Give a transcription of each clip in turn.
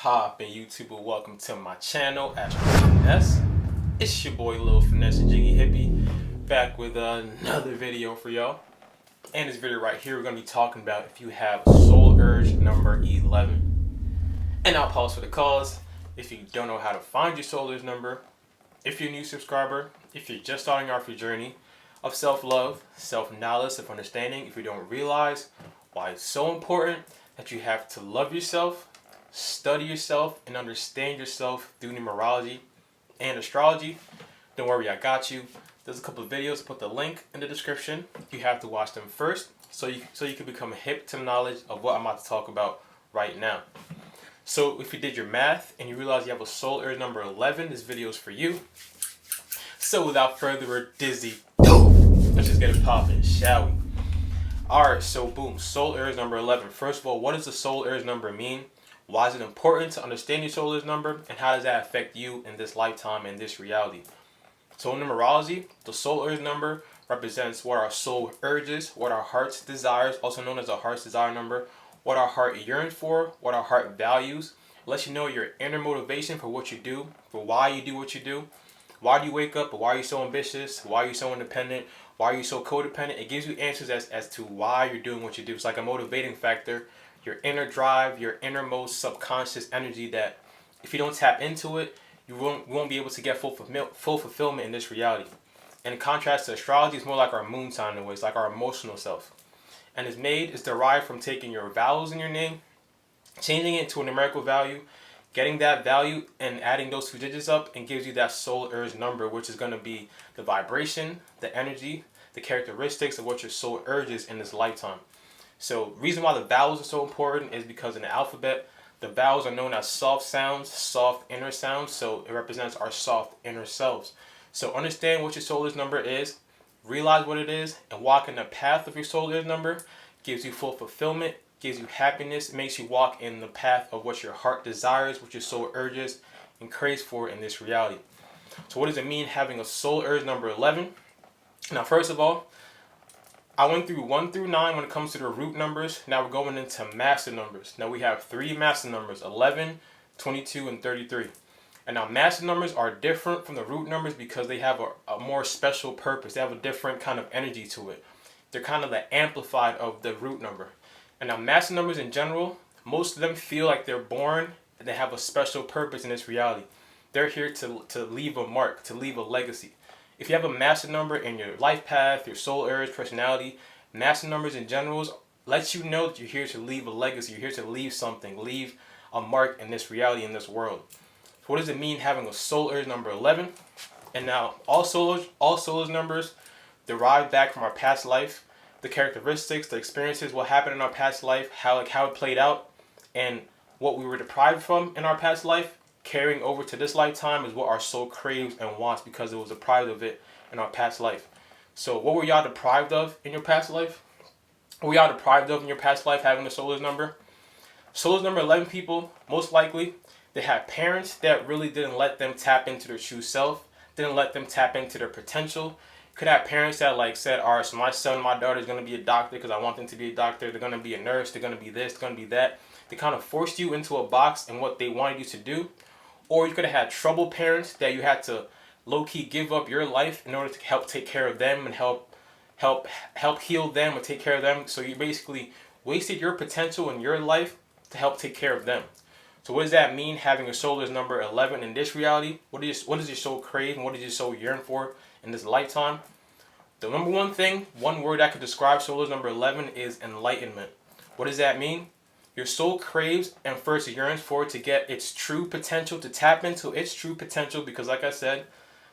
poppin' YouTuber? Welcome to my channel, Astro Finesse. It's your boy Lil Finesse, Jiggy Hippie, back with another video for y'all. And this video right here, we're gonna be talking about if you have soul urge number 11. And I'll pause for the cause. If you don't know how to find your soul urge number, if you're a new subscriber, if you're just starting off your journey of self-love, self-knowledge, self-understanding, if you don't realize why it's so important that you have to love yourself, study yourself, and understand yourself through numerology and astrology, don't worry, I got you. There's a couple of videos, put the link in the description. You have to watch them first so you can become hip to the knowledge of what I'm about to talk about right now. So if you did your math and you realize you have a soul urge number 11, this video is for you. So without further ado, let's just get it popping, shall we? Alright, so boom, soul urge number 11. First of all, what does the soul urge number mean? Why is it important to understand your soul urge number? And how does that affect you in this lifetime and this reality? So in numerology, the soul urge number represents what our soul urges, what our heart's desires, also known as a heart's desire number, what our heart yearns for, what our heart values. It lets you know your inner motivation for what you do, for why you do what you do. Why do you wake up? Why are you so ambitious? Why are you so independent? Why are you so codependent? It gives you answers as to why you're doing what you do. It's like a motivating factor, your inner drive, your innermost subconscious energy that if you don't tap into it, you won't be able to get full fulfillment in this reality. And in contrast to astrology, it's more like our moon sign in a way. It's like our emotional self. And it's derived from taking your vowels in your name, changing it to a numerical value, getting that value and adding those two digits up, and gives you that soul urge number, which is going to be the vibration, the energy, the characteristics of what your soul urges in this lifetime. So reason why the vowels are so important is because in the alphabet, the vowels are known as soft sounds, soft inner sounds. So it represents our soft inner selves. So understand what your soul urge number is, realize what it is, and walk in the path of your soul urge number gives you full fulfillment, gives you happiness, makes you walk in the path of what your heart desires, what your soul urges and craves for in this reality. So what does it mean having a soul urge number 11? Now, first of all, I went through 1 through 9 when it comes to the root numbers. Now we're going into master numbers. Now we have 3 master numbers, 11, 22, and 33. And now master numbers are different from the root numbers because they have a more special purpose. They have a different kind of energy to it. They're kind of the amplified of the root number. And now master numbers in general, most of them feel like they're born and they have a special purpose in this reality. They're here to leave a mark, to leave a legacy. If you have a master number in your life path, your soul urge, personality, master numbers in general lets you know that you're here to leave a legacy. You're here to leave something, leave a mark in this reality, in this world. So what does it mean having a soul urge number 11? And now all soul urge numbers derive back from our past life. The characteristics, the experiences, what happened in our past life, how it played out, and what we were deprived from in our past life, carrying over to this lifetime is what our soul craves and wants because it was deprived of it in our past life. So what were y'all deprived of in your past life? What were y'all deprived of in your past life having the soul urge number? Soul urge number 11 people, most likely, they had parents that really didn't let them tap into their true self, didn't let them tap into their potential. Could have parents that like said, all right, so my son, my daughter is going to be a doctor because I want them to be a doctor. They're going to be a nurse. They're going to be this. They're going to be that. They kind of forced you into a box and what they wanted you to do. Or you could have had troubled parents that you had to low-key give up your life in order to help take care of them and help heal them or take care of them. So you basically wasted your potential in your life to help take care of them. So what does that mean having a soul urge number 11 in this reality? What does your soul crave and what does your soul yearn for in this lifetime? The number one thing, one word that could describe soul urge number 11 is enlightenment. What does that mean? Your soul craves and first yearns for it to get its true potential, to tap into its true potential because like I said,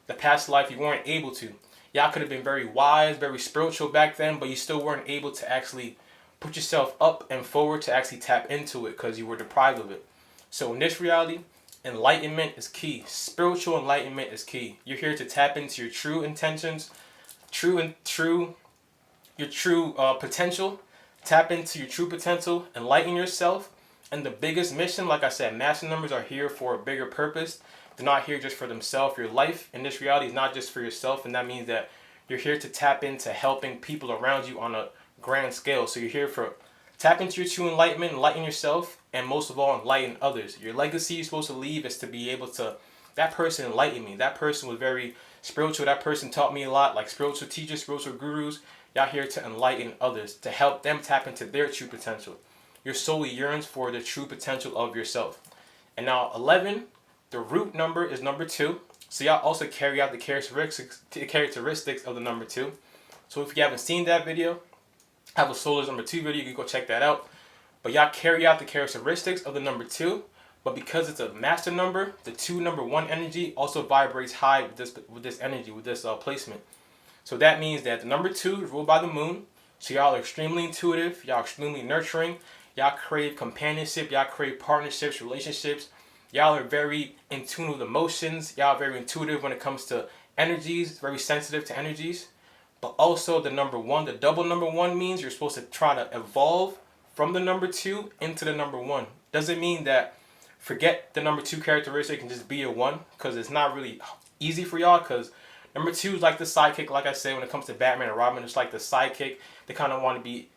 the past life you weren't able to. Y'all could have been very wise, very spiritual back then, but you still weren't able to actually put yourself up and forward to actually tap into it because you were deprived of it. So in this reality, enlightenment is key. Spiritual enlightenment is key. You're here to tap into your true intentions, your true potential. Tap into your true potential, enlighten yourself. And the biggest mission, like I said, master numbers are here for a bigger purpose. They're not here just for themselves. Your life in this reality is not just for yourself, and that means that you're here to tap into helping people around you on a grand scale. So you're here Tap into your true enlightenment, enlighten yourself, and most of all, enlighten others. Your legacy you're supposed to leave is to be able to, that person enlightened me. That person was very spiritual. That person taught me a lot, like spiritual teachers, spiritual gurus. Y'all here to enlighten others, to help them tap into their true potential. Your soul yearns for the true potential of yourself. And now 11, the root number is number 2. So y'all also carry out the characteristics of the number 2. So if you haven't seen that video, I have a Solar's number 2 video. You can go check that out. But y'all carry out the characteristics of the number 2. But because it's a master number, the 2 number 1 energy also vibrates high with this energy, with this placement. So that means that the number 2 is ruled by the moon. So y'all are extremely intuitive. Y'all are extremely nurturing. Y'all crave companionship. Y'all crave partnerships, relationships. Y'all are very in tune with emotions. Y'all are very intuitive when it comes to energies, very sensitive to energies. But also the number 1, the double number 1 means you're supposed to try to evolve from the number 2 into the number 1. Doesn't mean that forget the number 2 characteristic and just be a 1, because it's not really easy for y'all, because number 2 is like the sidekick. Like I said, when it comes to Batman and Robin, it's like the sidekick. They kind of want to be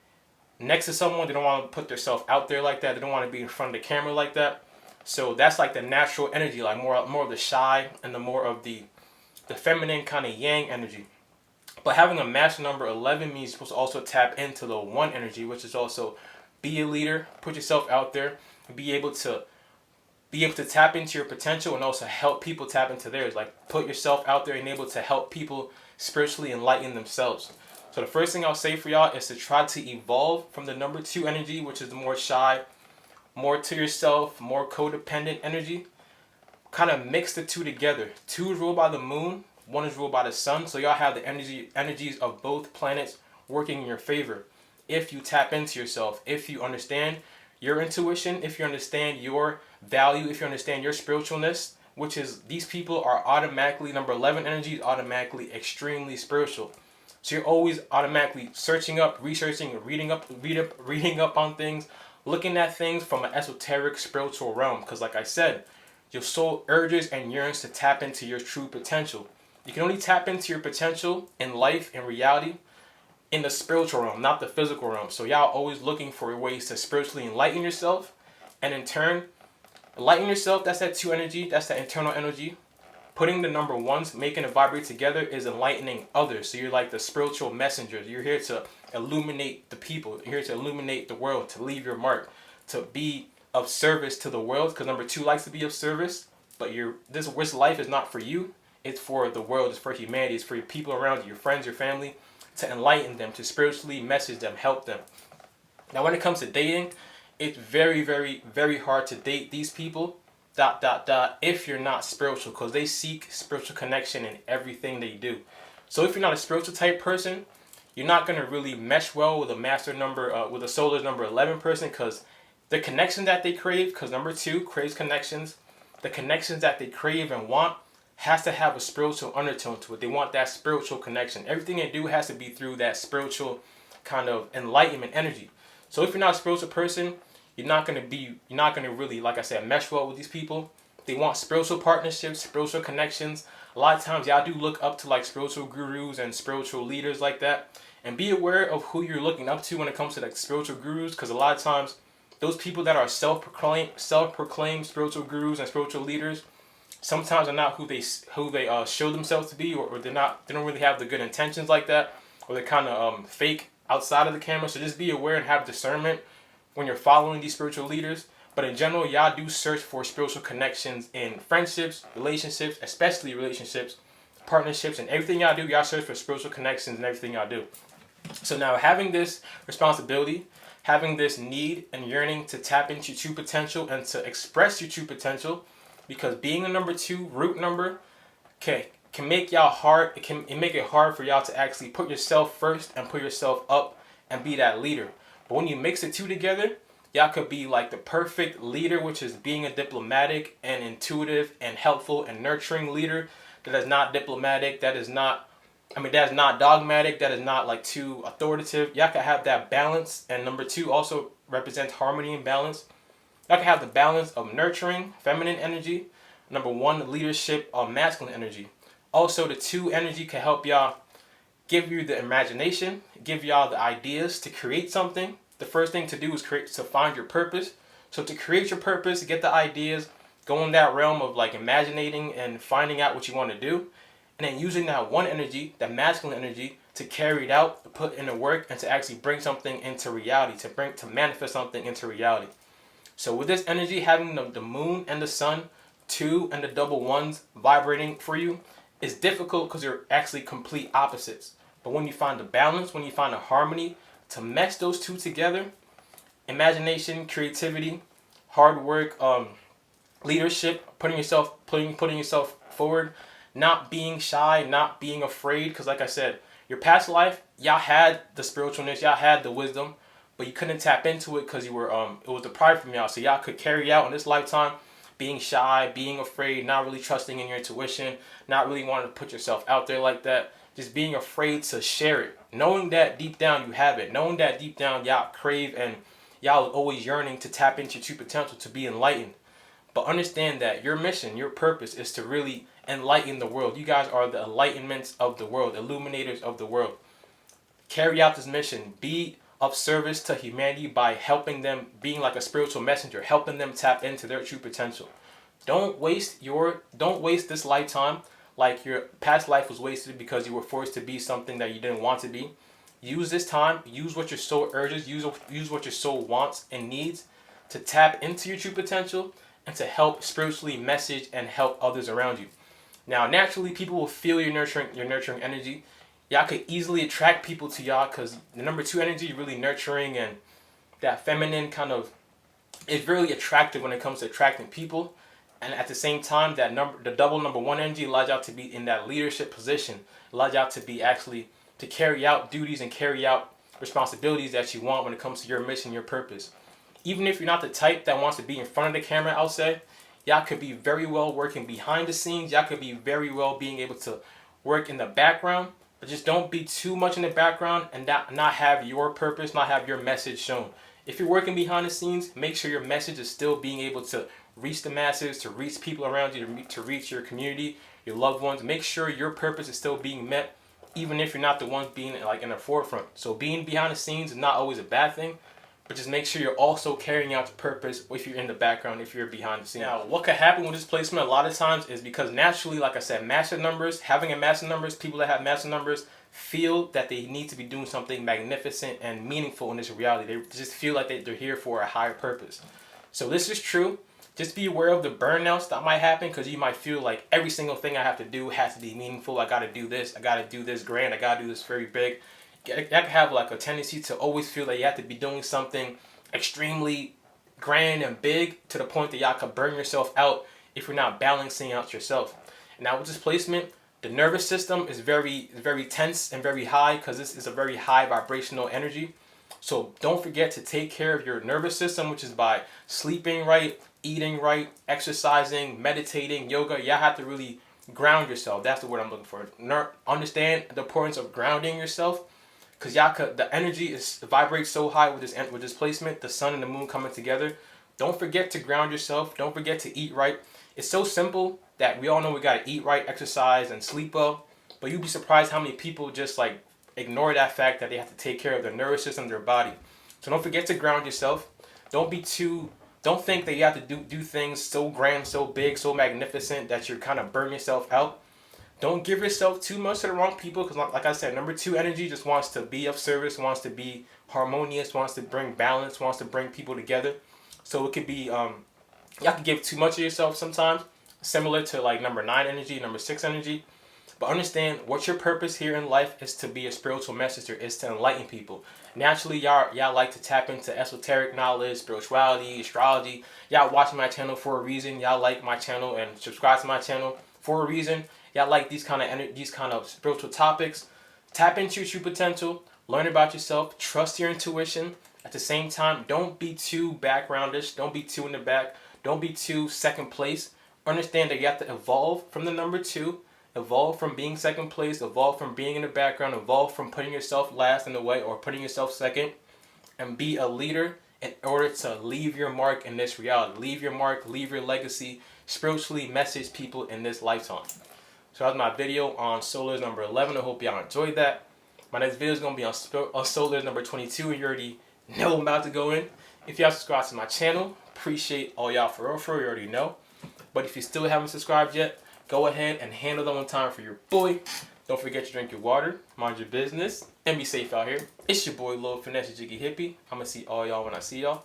next to someone. They don't want to put themselves out there like that. They don't want to be in front of the camera like that. So that's like the natural energy, like more of the shy and the more of the feminine kind of yang energy. But having a master number 11 means you're supposed to also tap into the 1 energy, which is also be a leader, put yourself out there, be able to tap into your potential and also help people tap into theirs. Like put yourself out there and able to help people spiritually enlighten themselves. So the first thing I'll say for y'all is to try to evolve from the number 2 energy, which is the more shy, more to yourself, more codependent energy. Kind of mix the 2 together. 2 is ruled by the moon, 1 is ruled by the sun. So y'all have the energies of both planets working in your favor. If you tap into yourself, if you understand your intuition, if you understand your value, if you understand your spiritualness, which is these people are automatically, number 11 energy is automatically extremely spiritual. So you're always automatically searching up, researching, reading up on things, looking at things from an esoteric spiritual realm. Because like I said, your soul urges and yearns to tap into your true potential. You can only tap into your potential in life, in reality, in the spiritual realm, not the physical realm. So y'all always looking for ways to spiritually enlighten yourself. And in turn, enlighten yourself, that's that 2 energy, that's that internal energy. Putting the number 1s, making it vibrate together is enlightening others. So you're like the spiritual messengers. You're here to illuminate the people. You're here to illuminate the world, to leave your mark, to be of service to the world. Because number 2 likes to be of service. But this life is not for you. It's for the world. It's for humanity. It's for your people around you, your friends, your family, to enlighten them, to spiritually message them, help them. Now when it comes to dating, it's very, very, very hard to date these people, if you're not spiritual, because they seek spiritual connection in everything they do. So if you're not a spiritual type person, you're not going to really mesh well with a master number, with a solar number 11 person, because the connection that they crave, because number 2 craves connections, the connections that they crave and want has to have a spiritual undertone to it. They want that spiritual connection. Everything they do has to be through that spiritual kind of enlightenment energy. So if you're not a spiritual person, you're not going to really, like I said, mesh well with these people. They want spiritual partnerships, spiritual connections. A lot of times y'all do look up to like spiritual gurus and spiritual leaders like that. And be aware of who you're looking up to when it comes to like spiritual gurus, because a lot of times those people that are self-proclaimed spiritual gurus and spiritual leaders sometimes are not who they show themselves to be, or they don't really have the good intentions like that, or they're kind of fake outside of the camera. So just be aware and have discernment when you're following these spiritual leaders. But in general, y'all do search for spiritual connections in friendships, relationships, especially relationships, partnerships, and everything y'all do. Y'all search for spiritual connections in everything y'all do. So now having this responsibility, having this need and yearning to tap into your true potential and to express your true potential, because being a number 2 root number can make y'all hard. It can make it hard for y'all to actually put yourself first and put yourself up and be that leader. But when you mix the 2 together, y'all could be like the perfect leader, which is being a diplomatic and intuitive and helpful and nurturing leader that is not diplomatic, that is not dogmatic, that is not like too authoritative. Y'all can have that balance. And number 2 also represents harmony and balance. Y'all can have the balance of nurturing, feminine energy. Number 1, leadership of masculine energy. Also, the 2 energy can help y'all, give you the imagination, give y'all the ideas to create something. the first thing to do is to find your purpose. So to create your purpose, get the ideas, go in that realm of like imagining and finding out what you want to do, and then using that one energy, that masculine energy, to carry it out, to put in the work, and to actually bring something into reality, to manifest something into reality. So with this energy, having the moon and the sun, 2 and the double ones vibrating for you, is difficult because you're actually complete opposites. But when you find the balance, when you find a harmony to mesh those two together, imagination, creativity, hard work, leadership, putting yourself forward, not being shy, not being afraid. Because like I said, your past life, y'all had the spiritualness, y'all had the wisdom, but you couldn't tap into it because you were it was deprived from y'all. So y'all could carry out in this lifetime being shy, being afraid, not really trusting in your intuition, not really wanting to put yourself out there like that, just being afraid to share it, knowing that deep down you have it, knowing that deep down y'all crave and y'all are always yearning to tap into your true potential, to be enlightened. But understand that your mission, your purpose is to really enlighten the world. You guys are the enlightenments of the world, illuminators of the world. Carry out this mission. Be of service to humanity by helping them, being like a spiritual messenger, helping them tap into their true potential. Don't waste this lifetime like your past life was wasted because you were forced to be something that you didn't want to be. Use this time, use what your soul urges, use what your soul wants and needs to tap into your true potential and to help spiritually message and help others around you. Now, naturally, people will feel your nurturing energy. Y'all could easily attract people to y'all because the number 2 energy is really nurturing, and that feminine kind of is really attractive when it comes to attracting people. And at the same time, the double number 1 energy allows y'all to be in that leadership position, allows y'all to be actually to carry out duties and carry out responsibilities that you want when it comes to your mission, your purpose. Even if you're not the type that wants to be in front of the camera, I'll say, y'all could be very well working behind the scenes. Y'all could be very well being able to work in the background, but just don't be too much in the background and not have your purpose, not have your message shown. If you're working behind the scenes, make sure your message is still being able to reach the masses, to reach people around you, to reach your community, your loved ones. Make sure your purpose is still being met, even if you're not the one being like in the forefront. So being behind the scenes is not always a bad thing, but just make sure you're also carrying out the purpose if you're in the background, if you're behind the scenes. Now, what could happen with this placement a lot of times is because naturally, like I said, master numbers, having a master numbers, people that have master numbers feel that they need to be doing something magnificent and meaningful in this reality. They just feel like they're here for a higher purpose. So this is true. Just be aware of the burnouts that might happen because you might feel like every single thing I have to do has to be meaningful. I got to do this. I got to do this grand. I got to do this very big. That can have like a tendency to always feel that you have to be doing something extremely grand and big to the point that y'all could burn yourself out if you're not balancing out yourself. And now with this placement, the nervous system is very tense and very high because this is a very high vibrational energy. So don't forget to take care of your nervous system, which is by sleeping right, eating right, exercising, meditating, yoga. Y'all have to really ground yourself. That's the word I'm looking for. Understand the importance of grounding yourself. Because the energy vibrates so high with this placement, the sun and the moon coming together. Don't forget to ground yourself. Don't forget to eat right. It's so simple that we all know we got to eat right, exercise, and sleep well. But you'd be surprised how many people just like ignore that fact that they have to take care of their nervous system, their body. So don't forget to ground yourself. Don't think that you have to do things so grand, so big, so magnificent that you're kind of burn yourself out. Don't give yourself too much to the wrong people because, like I said, number 2 energy just wants to be of service, wants to be harmonious, wants to bring balance, wants to bring people together. So it could be, y'all can give too much of yourself sometimes, similar to like number 9 energy, number 6 energy. But understand what your purpose here in life is to be a spiritual messenger, is to enlighten people. Naturally, y'all like to tap into esoteric knowledge, spirituality, astrology. Y'all watching my channel for a reason. Y'all like my channel and subscribe to my channel for a reason. Y'all like these kind of spiritual topics. Tap into your true potential. Learn about yourself. Trust your intuition. At the same time, don't be too backgroundish. Don't be too in the back. Don't be too second place. Understand that you have to evolve from the number 2. Evolve from being second place. Evolve from being in the background. Evolve from putting yourself last in the way or putting yourself second. And be a leader in order to leave your mark in this reality. Leave your mark. Leave your legacy. Spiritually message people in this lifetime. So that was my video on Solar's number 11. I hope y'all enjoyed that. My next video is going to be on Solar's number 22, and you already know what I'm about to go in. If y'all subscribe to my channel, appreciate all y'all for real, you already know. But if you still haven't subscribed yet, go ahead and handle that one time for your boy. Don't forget to drink your water, mind your business, and be safe out here. It's your boy, Lil Finesse Jiggy Hippie. I'm going to see all y'all when I see y'all.